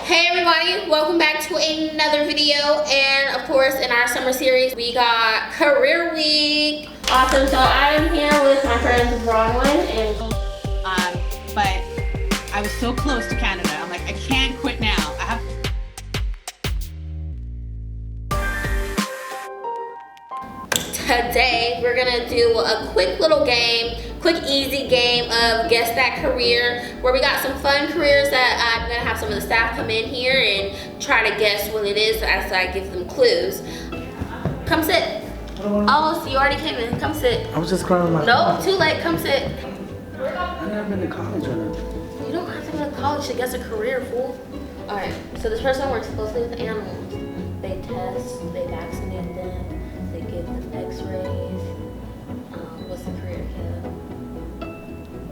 Hey everybody, welcome back to another video, and of course in our summer series we got career week. Awesome. So I am here with my friends Bronwyn and but I was so close to Canada. I'm like, I can't quit now. Today we're gonna do a quick little game, quick easy game of guess that career, where we got some fun careers that I'm gonna have some of the staff come in here and try to guess what it is as I give them clues. Come sit. Oh, so you already came in. Come sit. I was just crying my Nope, too late. Come sit. I've never been to college or nothing. You don't have to go to college to guess a career, fool. Alright, so this person works closely with animals. They test, they vaccinate them, they give them x-rays. What's the career, kid?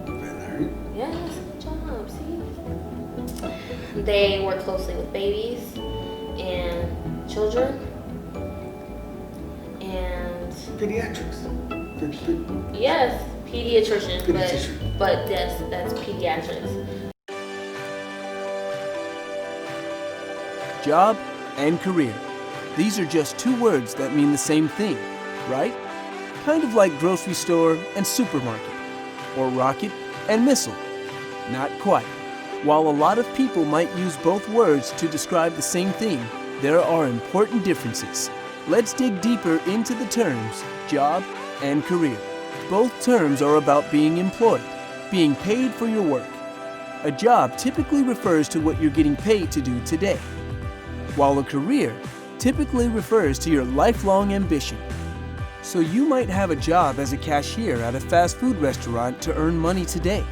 Veterinary? Yes, good job, see? They work closely with babies and children. And Pediatrics. yes, pediatrician, Pediatrician. but yes, that's pediatrics. Job and career. These are just two words that mean the same thing, right? Kind of like grocery store and supermarket, or rocket and missile. Not quite. While a lot of people might use both words to describe the same thing, there are important differences. Let's dig deeper into the terms job and career. Both terms are about being employed, being paid for your work. A job typically refers to what you're getting paid to do today, while a career typically refers to your lifelong ambition. So you might have a job as a cashier at a fast food restaurant to earn money today,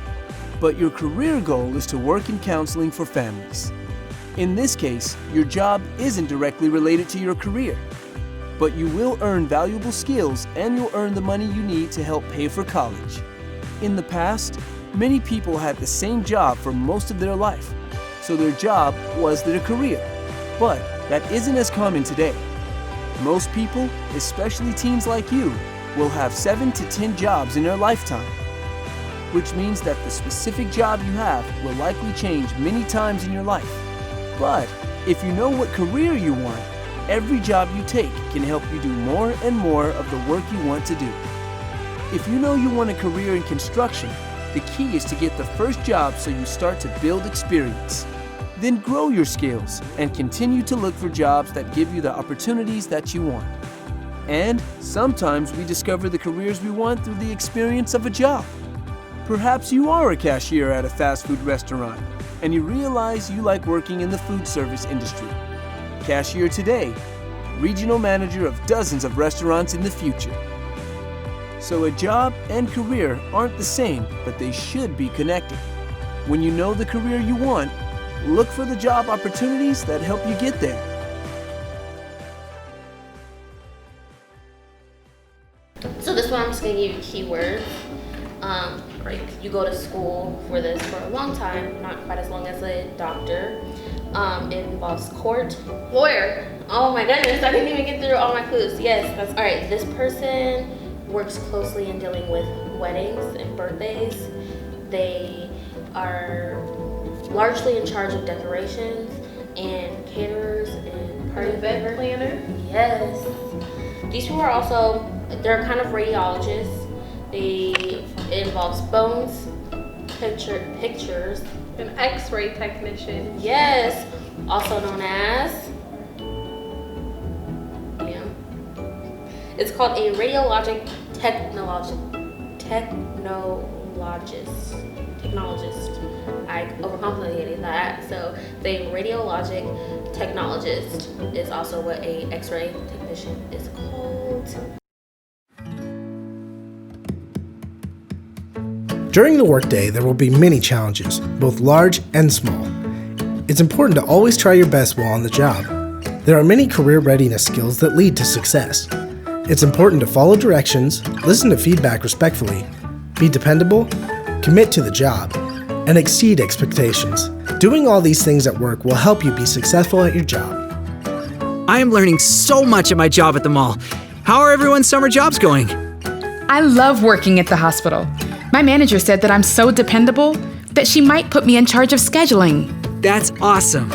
but your career goal is to work in counseling for families. In this case, your job isn't directly related to your career, but you will earn valuable skills and you'll earn the money you need to help pay for college. In the past, many people had the same job for most of their life, so their job was their career. But that isn't as common today. Most people, especially teens like you, will have 7 to 10 jobs in their lifetime, which means that the specific job you have will likely change many times in your life. But if you know what career you want, every job you take can help you do more and more of the work you want to do. If you know you want a career in construction, the key is to get the first job so you start to build experience. Then grow your skills and continue to look for jobs that give you the opportunities that you want. And sometimes we discover the careers we want through the experience of a job. Perhaps you are a cashier at a fast food restaurant and you realize you like working in the food service industry. Cashier today, regional manager of dozens of restaurants in the future. So a job and career aren't the same, but they should be connected. When you know the career you want, look for the job opportunities that help you get there. So this one I'm just gonna give you keywords. Right, you go to school for this for a long time, not quite as long as a doctor. It involves court, lawyer. Oh my goodness, I didn't even get through all my clues. Yes, that's all right. This person works closely in dealing with weddings and birthdays. They are largely in charge of decorations and caterers and party event planner. Yes. These people are also, they're kind of radiologists. It involves bones, pictures. An x-ray technician. Yes. Also known as, it's called a radiologic technologist. I overcomplicated that. So the radiologic technologist is also what a x-ray technician is called. During the workday, there will be many challenges, both large and small. It's important to always try your best while on the job. There are many career readiness skills that lead to success. It's important to follow directions, listen to feedback respectfully, be dependable, commit to the job, and exceed expectations. Doing all these things at work will help you be successful at your job. I am learning so much at my job at the mall. How are everyone's summer jobs going? I love working at the hospital. My manager said that I'm so dependable that she might put me in charge of scheduling. That's awesome.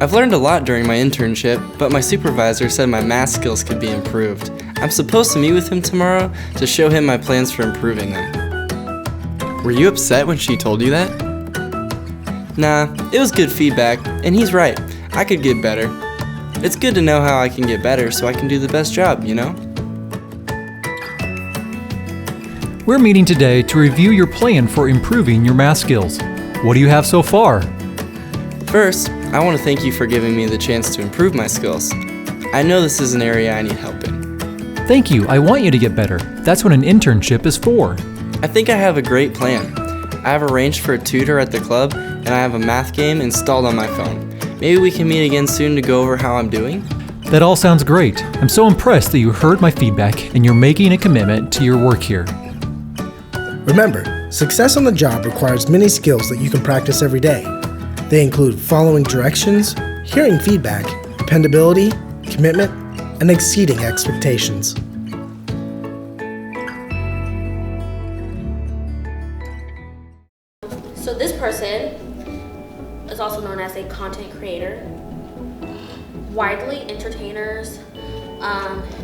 I've learned a lot during my internship, but my supervisor said my math skills could be improved. I'm supposed to meet with him tomorrow to show him my plans for improving them. Were you upset when she told you that? Nah, it was good feedback, and he's right. I could get better. It's good to know how I can get better so I can do the best job, you know? We're meeting today to review your plan for improving your math skills. What do you have so far? First, I want to thank you for giving me the chance to improve my skills. I know this is an area I need help in. Thank you. I want you to get better. That's what an internship is for. I think I have a great plan. I have arranged for a tutor at the club, and I have a math game installed on my phone. Maybe we can meet again soon to go over how I'm doing? That all sounds great. I'm so impressed that you heard my feedback and you're making a commitment to your work here. Remember, success on the job requires many skills that you can practice every day. They include following directions, hearing feedback, dependability, commitment, and exceeding expectations. So this person is also known as a content creator. Widely entertainers.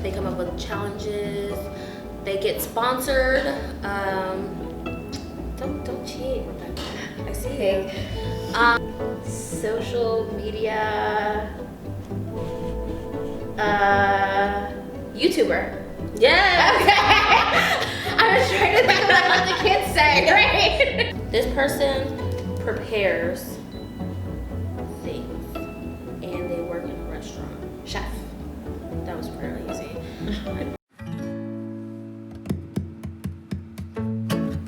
They come up with challenges. They get sponsored. Don't cheat, Rebecca. I see you. Social media. YouTuber. Yeah. Okay. I was trying to think about what the kids say, right? This person prepares things, and they work in a restaurant. Chef. That was pretty easy.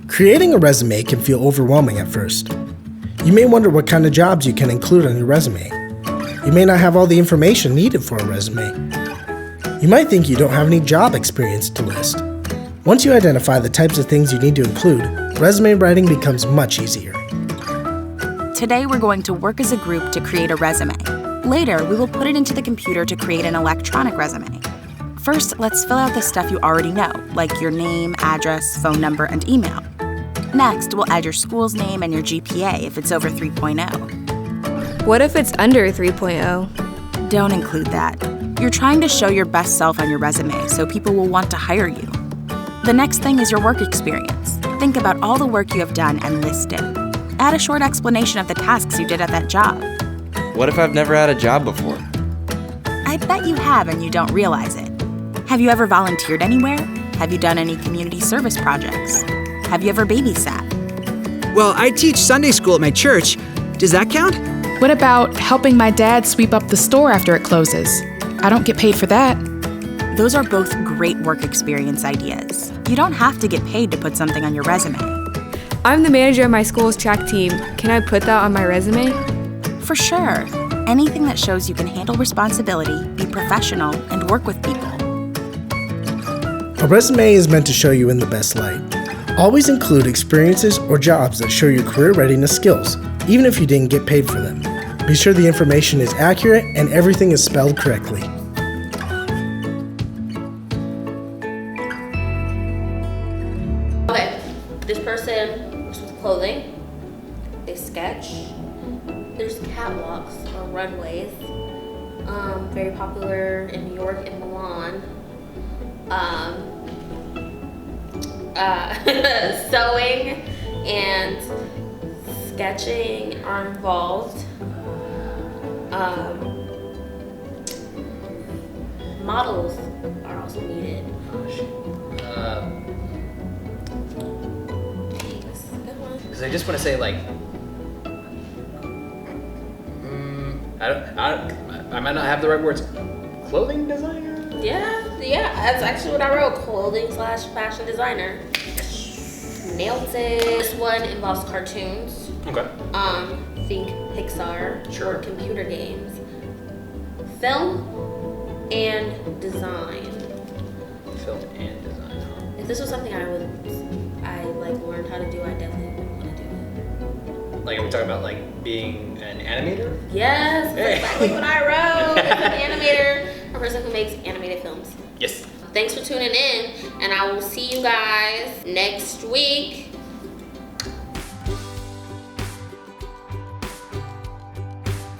Creating a resume can feel overwhelming at first. You may wonder what kind of jobs you can include on your resume. You may not have all the information needed for a resume. You might think you don't have any job experience to list. Once you identify the types of things you need to include, resume writing becomes much easier. Today we're going to work as a group to create a resume. Later, we will put it into the computer to create an electronic resume. First, let's fill out the stuff you already know, like your name, address, phone number, and email. Next, we'll add your school's name and your GPA if it's over 3.0. What if it's under 3.0? Don't include that. You're trying to show your best self on your resume so people will want to hire you. The next thing is your work experience. Think about all the work you have done and list it. Add a short explanation of the tasks you did at that job. What if I've never had a job before? I bet you have and you don't realize it. Have you ever volunteered anywhere? Have you done any community service projects? Have you ever babysat? Well, I teach Sunday school at my church. Does that count? What about helping my dad sweep up the store after it closes? I don't get paid for that. Those are both great work experience ideas. You don't have to get paid to put something on your resume. I'm the manager of my school's track team. Can I put that on my resume? For sure. Anything that shows you can handle responsibility, be professional, and work with people. A resume is meant to show you in the best light. Always include experiences or jobs that show your career readiness skills, even if you didn't get paid for them. Be sure the information is accurate and everything is spelled correctly. Okay, this person works with clothing. They sketch. There's catwalks or runways. Very popular in New York and Milan. Sewing and sketching are involved. Models are also needed. Because I just want to say, like, I might not have the right words. Clothing designer? Yeah, that's actually what I wrote. Clothing/fashion designer. Nailed it. This one involves cartoons. Okay. Think Pixar. Sure. Or computer games. Film and design. Film and design. If this was something I learned how to do, I definitely would want to do it. Like, are we talking about, like, being an animator? Yes, Hey. that's exactly what I wrote. An animator, a person who makes animated films. Yes. Thanks for tuning in, and I will see you guys next week.